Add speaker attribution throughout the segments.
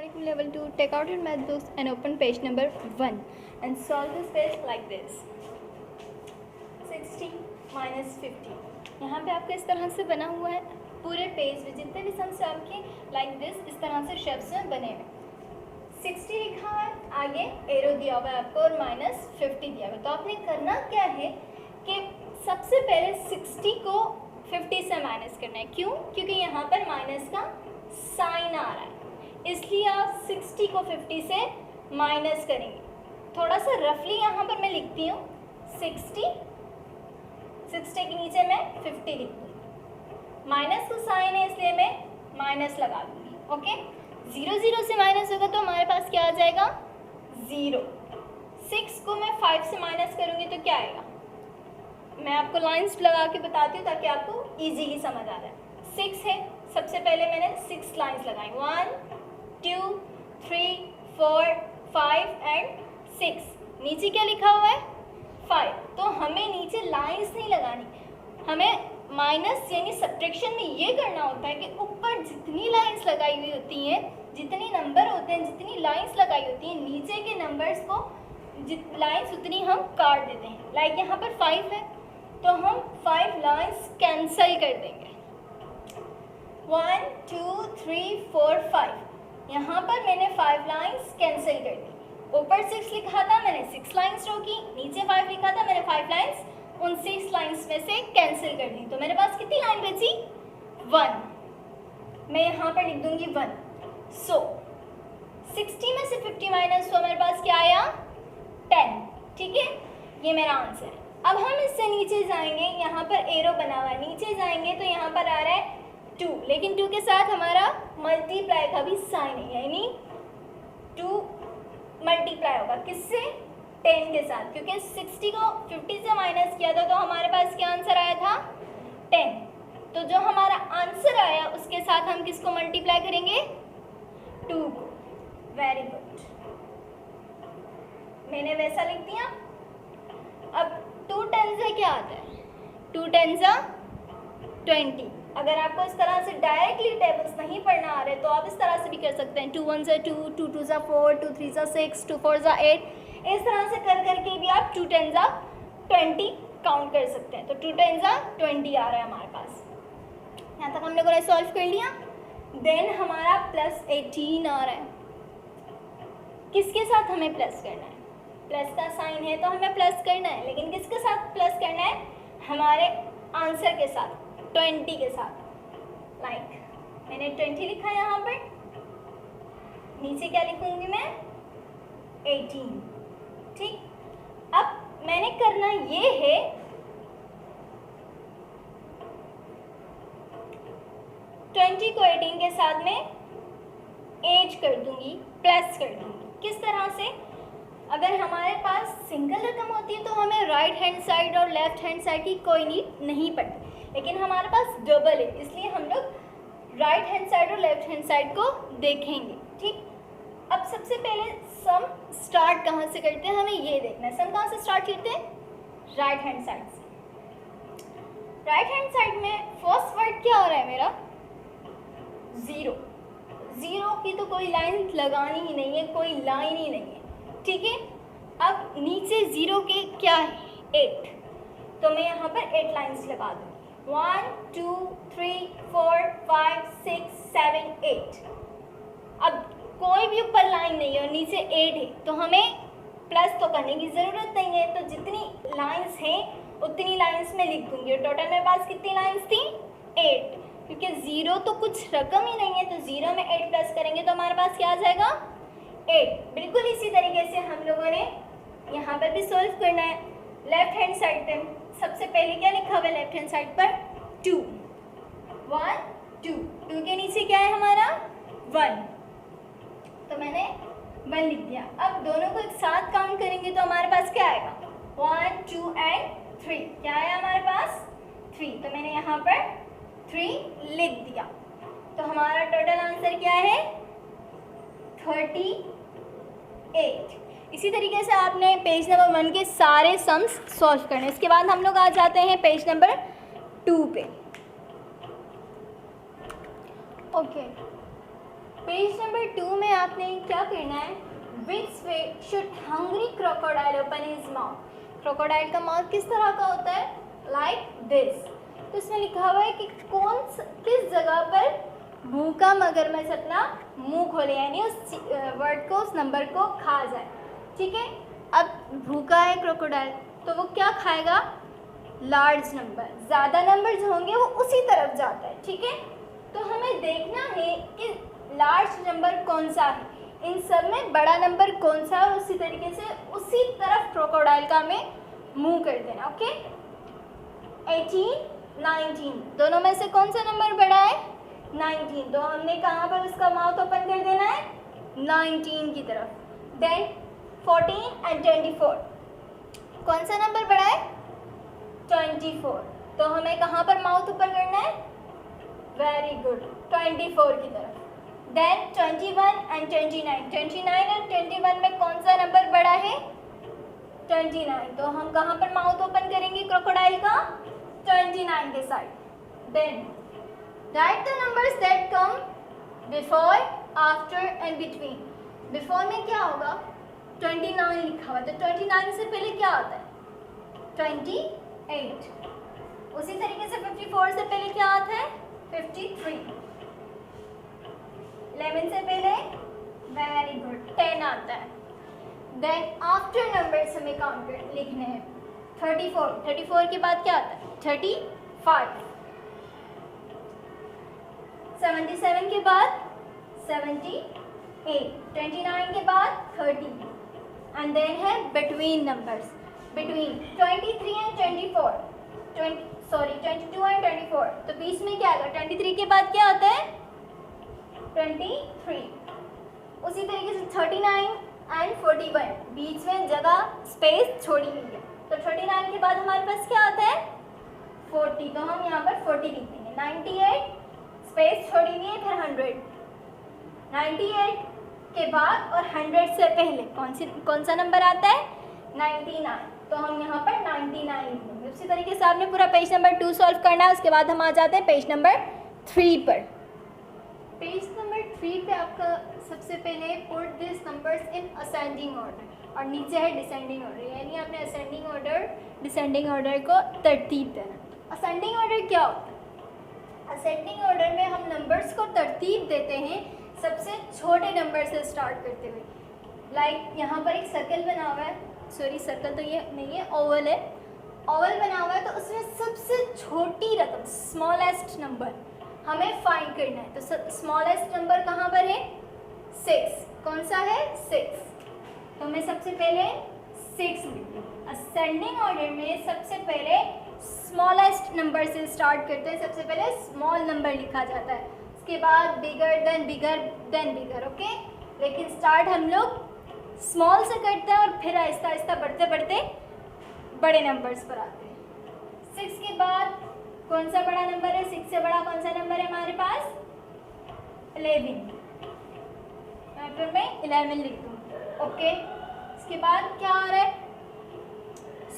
Speaker 1: Assalamualaikum level 2. Take out your math books and open page number 1 and solve this page like this. 60 minus 50. यहाँ पे आपका इस तरह से बना हुआ है पूरे पेज में जितने भी सम्स आपके like this इस तरह से शेप्स में बने हुए 60 लिखा है, आगे एरो दिया हुआ है आपको और माइनस 50 दिया हुआ है। तो आपने करना क्या है कि सबसे पहले 60 को 50 से माइनस करना है। क्यों? क्योंकि यहाँ पर माइनस का साइन आ रहा है, इसलिए आप 60 को 50 से माइनस करेंगे। थोड़ा सा रफली यहाँ पर मैं लिखती हूँ 60 के नीचे मैं 50 लिख दूँगी। माइनस का साइन है इसलिए मैं माइनस लगा दूँगी। ओके, 0 से माइनस होगा तो हमारे पास क्या आ जाएगा 0। 6 को मैं 5 से माइनस करूँगी तो क्या आएगा, मैं आपको लाइंस लगा के बताती हूँ ताकि आपको इजीली समझ आ जाए। 6 है, सबसे पहले मैंने 6 लाइंस लगाई 1 2 3 4 5 एंड 6। नीचे क्या लिखा हुआ है 5। तो हमें नीचे लाइंस नहीं लगानी, हमें माइनस यानी सब्ट्रैक्शन में ये करना होता है कि ऊपर जितनी लाइंस लगाई हुई होती हैं, जितनी नंबर होते हैं, जितनी लाइंस लगाई होती हैं, नीचे के नंबर्स को लाइंस उतनी हम काट देते हैं। लाइक यहाँ पर 5 है तो हम 5 लाइंस कैंसिल कर देंगे। 1 2 3 4 5 यहाँ पर मैंने 5 लाइंस कैंसिल कर दी। ऊपर 6 लिखा था मैंने 6 लाइंस रोकी, नीचे 5 लिखा था मैंने 5 लाइंस उन 6 लाइंस में से कैंसिल कर दी। तो मेरे पास कितनी लाइन बची 1। मैं यहाँ पर लिख दूंगी 1। सो 60 में से 50 माइनस तो मेरे पास क्या आया 10। ठीक है, ये मेरा आंसर है। अब हम इससे नीचे जाएंगे, यहाँ पर एरो बना हुआ है, नीचे जाएंगे तो यहाँ पर आ रहा है 2, लेकिन 2 के साथ हमारा मल्टीप्लाई का भी साइन है, यानी 2 मल्टीप्लाई होगा किससे 10 के साथ, क्योंकि 60 को 50 से माइनस किया था तो हमारे पास क्या आंसर आया था 10। तो जो हमारा आंसर आया उसके साथ हम किसको मल्टीप्लाई करेंगे 2 को। वेरी गुड, मैंने वैसा लिख दिया। अब 2 10 से क्या आता है 2 10 से 20। अगर आपको इस तरह से डायरेक्टली टेबल्स नहीं पढ़ना आ रहे तो आप इस तरह से भी कर सकते हैं 2 1 से 2 2 2 से 4 2 3 से 6 2 4 से 8। इस तरह से कर करके भी आप 2 10 से 20 काउंट कर सकते हैं। तो 2 10 से 20 आ रहा है हमारे पास। यहाँ तक हम लोगों ने सॉल्व कर लिया। देन हमारा प्लस 18 आ रहा है। किसके साथ हमें प्लस करना है, प्लस का साइन है तो हमें प्लस करना है, लेकिन किसके साथ प्लस करना है हमारे आंसर के साथ 20 के साथ। लाइक मैंने 20 लिखा है यहाँ पर, नीचे क्या लिखूंगी मैं 18। ठीक, अब मैंने करना ये है 20 को 18 के साथ में एज कर दूंगी, प्लस कर दूंगी। किस तरह से, अगर हमारे पास सिंगल रकम होती है तो हमें राइट हैंड साइड और लेफ्ट हैंड साइड की कोई नीड नहीं पड़ती, लेकिन हमारे पास डबल है इसलिए हम लोग राइट हैंड साइड और लेफ्ट हैंड साइड को देखेंगे। ठीक, अब सबसे पहले सम स्टार्ट कहाँ से करते हैं हमें ये देखना है। सम कहाँ से स्टार्ट करते हैं राइट हैंड साइड से। राइट हैंड साइड में फर्स्ट वर्ड क्या हो रहा है मेरा 0। 0 की तो कोई लाइन लगानी ही नहीं है, कोई लाइन ही नहीं है। ठीक है, अब नीचे 0 के क्या है 8, तो मैं यहाँ पर 8 लाइंस लगा दूँगी 1 2 3 4 5 6 7 8। अब कोई भी ऊपर लाइन नहीं है और नीचे 8 है तो हमें प्लस तो करने की ज़रूरत नहीं है। तो जितनी लाइंस हैं उतनी लाइंस में लिख दूँगी और टोटल मेरे पास कितनी लाइंस थी 8, क्योंकि 0 तो कुछ रकम ही नहीं है तो 0 में 8 प्लस करेंगे तो हमारे पास क्या आ जाएगा 8। बिल्कुल इसी तरीके से हम लोगों ने यहाँ पर भी सोल्व करना है। लेफ्ट हैंड साइड पे सबसे पहले क्या लिखा हुआ है लेफ्ट हैंड साइड पर 2 1 2 2 के नीचे क्या है हमारा 1, तो मैंने 1 लिख दिया। अब दोनों को एक साथ काउंट करेंगे तो हमारे पास क्या आएगा 1 2 एंड 3। क्या आया हमारे पास 3, तो मैंने यहाँ पर 3 लिख दिया। तो हमारा टोटल आंसर क्या है 38। इसी तरीके से आपने पेज नंबर 1 के सारे सम्स सॉल्व करने। इसके बाद हम लोग आ जाते हैं पेज नंबर 2 पे। ओके, पेज नंबर 2 में आपने क्या करना है, which way should hungry crocodile open his mouth. Crocodile का माउथ किस तरह का होता है, लाइक दिस। तो इसमें लिखा हुआ है कि किस जगह पर भूखा मगरमच्छ अपना मुंह खोले, यानी उस वर्ड को, उस नंबर को खा जाए। ठीक है, अब भूखा है क्रोकोडाइल तो वो क्या खाएगा, लार्ज नंबर। ज़्यादा नंबर जो होंगे वो उसी तरफ जाता है। ठीक है, तो हमें देखना है कि लार्ज नंबर कौन सा है, इन सब में बड़ा नंबर कौन सा है, उसी तरीके से उसी तरफ क्रोकोडाइल का हमें मुंह कर देना। ओके, 18, 19 दोनों में से कौन सा नंबर बड़ा है, 19, तो हमने कहाँ पर उसका माउथ ओपन कर देना है, 19 की तरफ। देन 14 एंड 24 कौन सा नंबर बड़ा है, 24, तो हमें कहाँ पर माउथ ओपन करना है, वेरी गुड, 24 की तरफ। देन 21 एंड 29, 29 और 21 में कौन सा नंबर बड़ा है, 29, तो हम कहाँ पर माउथ ओपन करेंगे क्रोकोडाइल का, 29 के side. Then write the numbers that come before, after and between. Before में क्या होगा, 29 लिखा हुआ, तो 29 से पहले क्या आता है, 28। उसी तरीके से 54 से पहले क्या आता है, 53। 11 से पहले, वेरी गुड, 10 आता है। देन आफ्टर नंबर्स हमें काउंट कर लिखने हैं, 34, 34 के बाद क्या आता है, 35, 77 के बाद 78, 29 के बाद 30, एंड देन है between numbers, between 23 and 24, 22 and 24, तो बीच में क्या आएगा, 23 के बाद क्या आता है, 23। उसी तरीके से 39 एंड 41 बीच में जगह स्पेस छोड़ी हुई है, तो 39 के बाद हमारे पास क्या आता है, 40, तो हम यहाँ पर 40 लिख देंगे। 98 स्पेस छोड़ी हुई है, फिर 100, 98 के बाद और 100 से पहले कौन सा नंबर आता है, 99, तो हम यहाँ पर 99 लिख देंगे। उसी तरीके से आपने पूरा पेज नंबर 2 सॉल्व करना है। उसके बाद हम आ जाते हैं पेज नंबर 3 पर। पेज नंबर 3 पे आपका सबसे पहले put this numbers in ascending order, और नीचे है डिसेंडिंग ऑर्डर, यानी आपने असेंडिंग ऑर्डर डिसेंडिंग ऑर्डर को तरतीब देना। असेंडिंग ऑर्डर क्या होता है, असेंडिंग ऑर्डर में हम नंबर्स को तरतीब देते हैं सबसे छोटे नंबर से स्टार्ट करते हुए। लाइक यहाँ पर एक सर्कल बना हुआ है, सॉरी सर्कल तो ये नहीं है, ओवल है, ओवल बना हुआ है, तो उसमें सबसे छोटी रकम, स्मॉलेस्ट नंबर हमें फाइंड करना है। तो स्मॉलेस्ट नंबर कहाँ पर है, 6, कौन सा है, 6, तो मैं सबसे पहले 6 लिखती हूँ। असेंडिंग ऑर्डर में सबसे पहले स्मॉलेस्ट नंबर से स्टार्ट करते हैं, सबसे पहले स्मॉल नंबर लिखा जाता है, उसके बाद बिगर देन बिगर देन बिगर। ओके, लेकिन स्टार्ट हम लोग स्मॉल से करते हैं और फिर आहिस्ता आहिस्ता बढ़ते बढ़ते बड़े नंबर्स पर आते हैं। 6 के बाद कौन सा बड़ा नंबर है, 6 से बड़ा कौन सा नंबर है हमारे पास, 11, यहाँ पर मैं 11 लिख दूँ। ओके, इसके बाद क्या आ रहा है,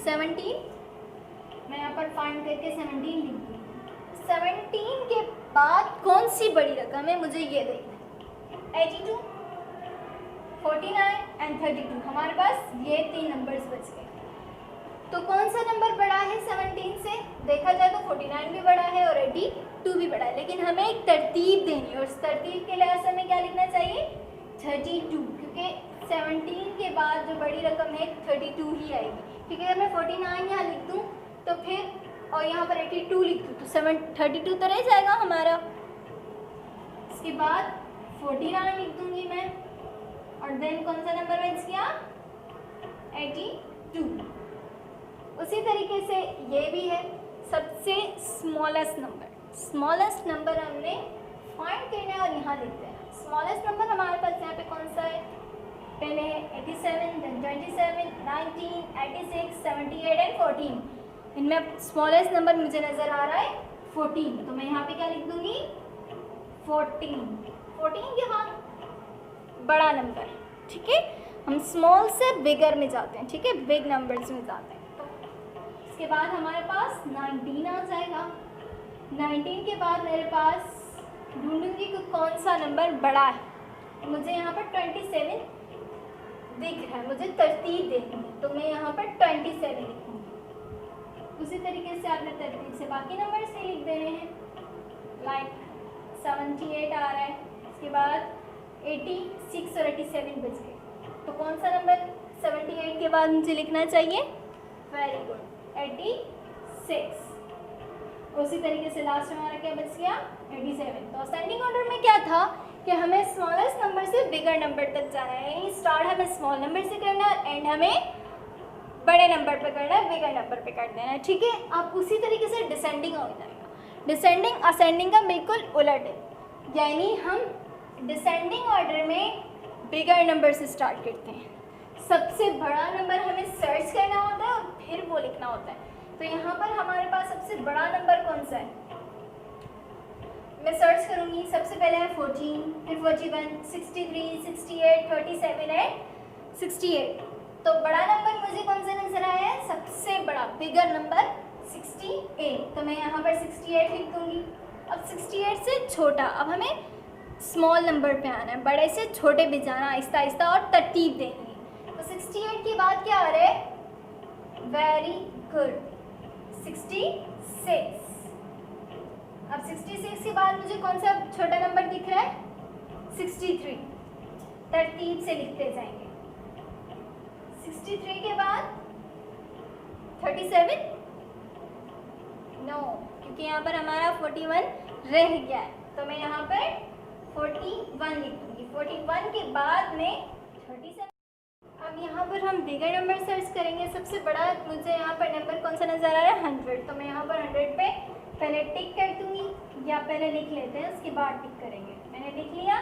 Speaker 1: 17, मैं यहाँ पर फाइंड करके 17 लिख दूँ। 17 के बाद कौन सी बड़ी रकम है, मुझे ये देखना है, 82, 49 एंड 32, हमारे पास ये 3 नंबर्स बच गए। तो कौन सा नंबर बड़ा है 17 से, देखा जाए तो 49 भी बड़ा है और 82 भी बड़ा है, लेकिन हमें एक तरतीब देनी है, और उस तरतीब के लिहाज से हमें क्या लिखना चाहिए, 32, क्योंकि 17 के बाद जो बड़ी रकम है 32 ही आएगी, क्योंकि अगर मैं 49 यहाँ लिख दूँ तो फिर, और यहाँ पर 82 लिख दूँ तो 32 तो रह जाएगा हमारा। इसके बाद 49 लिख दूँगी मैं, और देन कौन सा नंबर बच गया, 82। उसी तरीके से ये भी है सबसे स्मॉलेस्ट नंबर, स्मॉलेस्ट नंबर हमने फाइंड करना है और यहाँ लिखते हैं। स्मॉलेस्ट नंबर हमारे पास यहाँ पे कौन सा है, पहले है 87, देन 27, 19, 86, 78 एंड 14। इनमें स्मॉलेस्ट नंबर मुझे नज़र आ रहा है 14, तो मैं यहाँ पे क्या लिख दूँगी, 14। 14 के बाद बड़ा नंबर, ठीक है, हम स्मॉल से बिगर में जाते हैं, ठीक है, बिग नंबर्स में जाते हैं। इसके बाद हमारे पास 19 आ जाएगा। 19 के बाद मेरे पास ढूंढूंगी कि कौन सा नंबर बड़ा है, मुझे यहाँ पर 27 दिख रहा है, मुझे तरतीब देखनी है, तो मैं यहाँ पर 27 लिखूँगी। उसी तरीके से आपने तरतीब से बाकी नंबर से लिख देने हैं। लाइक 78 आ रहा है, इसके बाद 86 और 87 बच गए, तो कौन सा नंबर 78 के बाद मुझे लिखना चाहिए? Very good, 86। उसी तरीके से लास्ट में हमारा क्या बच गया? 87। तो असेंडिंग ऑर्डर में क्या था कि हमें स्मॉलेस्ट नंबर से बिगर नंबर तक जाना है, यानी स्टार्ट हमें स्मॉल नंबर से करना है, एंड हमें बड़े नंबर पे करना है, बिगर नंबर पे कर देना है। ठीक है, अब उसी तरीके से डिसेंडिंग हो जाएगा। डिसेंडिंग असेंडिंग का बिल्कुल उलट है, यानी हम डिसेंडिंग ऑर्डर में बिगर नंबर से स्टार्ट करते हैं। सबसे बड़ा नंबर हमें सर्च करना होता है और फिर वो लिखना होता है। तो यहाँ पर हमारे पास सबसे बड़ा नंबर कौन सा है? मैं सर्च करूँगी, सबसे पहले है 14, फिर 41, 63, 68, 37 एंड 68। तो बड़ा नंबर मुझे कौन सा नजर आया है? सबसे बड़ा बिगर नंबर 68। तो मैं यहाँ पर 68 लिख दूँगी। अब 68 से छोटा, अब हमें स्मॉल नंबर पे आना है, बड़े से छोटे पे जाना, आहिस्ता आहिस्ता और तरतीब देनी है। तो 68 के बाद क्या आ रहा है? Very good, 66। अब 66 के बाद मुझे कौन सा छोटा नंबर दिख रहा है? 63। तरतीब से लिखते जाएंगे। 63 के बाद 37, नो, क्योंकि यहाँ पर हमारा 41 रह गया है, तो मैं यहाँ पर 41 लिख दूँगी। 41 के बाद में 37। अब यहाँ पर हम बिगर नंबर सर्च करेंगे। सबसे बड़ा मुझे यहाँ पर नंबर कौन सा नज़र आ रहा है? 100। तो मैं यहाँ पर 100 पे पहले टिक कर दूँगी, या पहले लिख लेते हैं, उसके बाद टिक करेंगे। मैंने लिख लिया,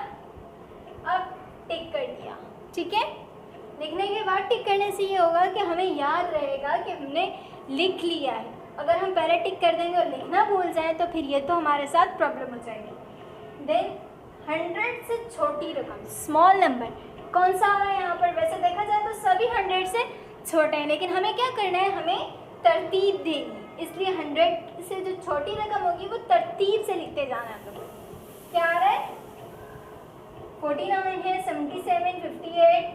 Speaker 1: अब टिक कर दिया। ठीक है, लिखने के बाद टिक करने से ये होगा कि हमें याद रहेगा कि हमने लिख लिया है। अगर हम पहले टिक कर देंगे और लिखना भूल जाए तो फिर ये तो हमारे साथ प्रॉब्लम हो जाएगी। देन 100 से छोटी रकम, स्मॉल नंबर कौन सा आ रहा है यहाँ पर? वैसे देखा जाए तो सभी 100 से छोटे हैं, लेकिन हमें क्या करना है? हमें तरतीब देनी, इसलिए 100 से जो छोटी रकम होगी वो तरतीब से लिखते जाना है। तो क्या आ रहा है? 49 है, 77, 58,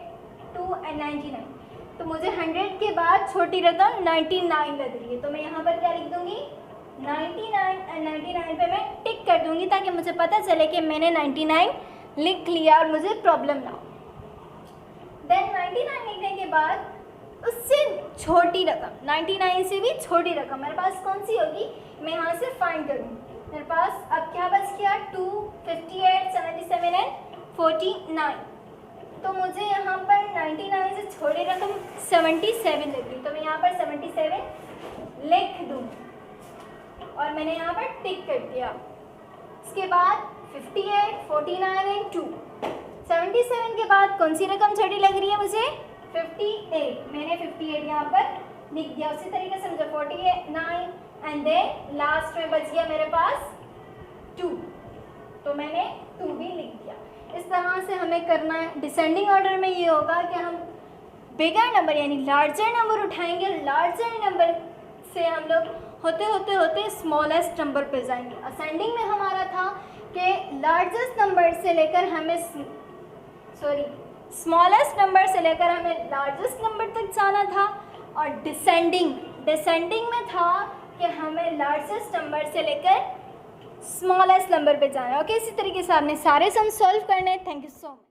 Speaker 1: 2 एंड 99। तो मुझे 100 के बाद छोटी रकम 99 लग रही है, तो मैं यहाँ पर क्या लिख दूँगी? 99 एंड 99 पे मैं टिक कर दूँगी, ताकि मुझे पता चले कि मैंने 99 लिख लिया और मुझे प्रॉब्लम ना हो। देन 99 लिखने के बाद उससे छोटी रकम, 99 से भी छोटी रकम मेरे पास कौन सी होगी? मैं यहाँ से फाइंड करूँगी। मेरे पास अब क्या बच गया? 2, 58, 77 एंड 49। तो मुझे यहाँ पर 99 से छोटी रकम 77 लग गई, तो मैं यहाँ पर 77 लिख दूँ और मैंने यहाँ पर टिक कर दिया। इसके बाद 58, 49 एंड 2। 77 के बाद कौन सी रकम छोटी लग रही है मुझे? 58। मैंने 58 यहाँ पर लिख दिया। उसी तरीके से मुझे 49 एंड देन लास्ट में बच गया मेरे पास 2, तो मैंने 2 भी लिख दिया। इस तरह से हमें करना है। डिसेंडिंग ऑर्डर में ये होगा कि हम बिगर नंबर यानी लार्जर नंबर उठाएंगे, लार्जर नंबर से हम लोग होते होते होते स्मॉलेस्ट नंबर पे जाएंगे। असेंडिंग में हमारा था कि लार्जेस्ट नंबर से लेकर हमें स्मॉलेस्ट नंबर से लेकर हमें लार्जेस्ट नंबर तक जाना था, और डिसेंडिंग में था कि हमें लार्जेस्ट नंबर से लेकर स्मॉलेस्ट नंबर पे जाना है। ओके, इसी तरीके से आपने सारे सम सॉल्व करने हैं। Thank you so much.